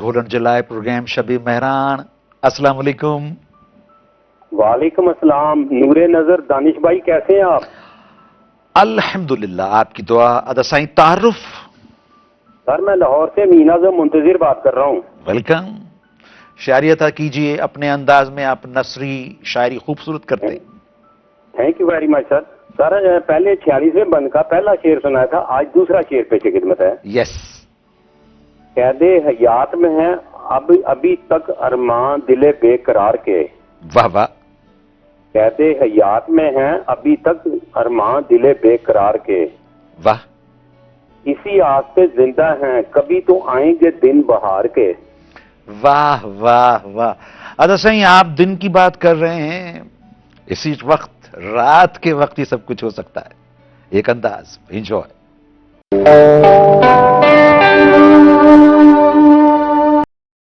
گھولن جلائے پروگرام شبی مہران. السلام علیکم. وعلیکم السلام. نور نظر دانش بھائی کیسے ہیں آپ؟ الحمدللہ آپ کی دعا. ادا سائیں تعارف. سر میں لاہور سے مین اعظم منتظر بات کر رہا ہوں. ویلکم. شاعری عطا کیجئے اپنے انداز میں. آپ نثری شاعری خوبصورت کرتے ہیں. تھینک یو ویری مچ سر. سر پہلے 46ویں بند کا پہلا شعر سنایا تھا, آج دوسرا شعر پیش خدمت ہے. یس. قید حیات میں ہیں ابھی تک ارمان دل بے قرار کے. واہ واہ. قید حیات میں ہیں ابھی تک ارمان دل بے قرار کے. واہ. اسی آس پہ زندہ ہیں کبھی تو آئیں گے دن بہار کے. واہ واہ واہ. ادا سائیں آپ دن کی بات کر رہے ہیں, اسی وقت رات کے وقت یہ سب کچھ ہو سکتا ہے. ایک انداز. انجوائے.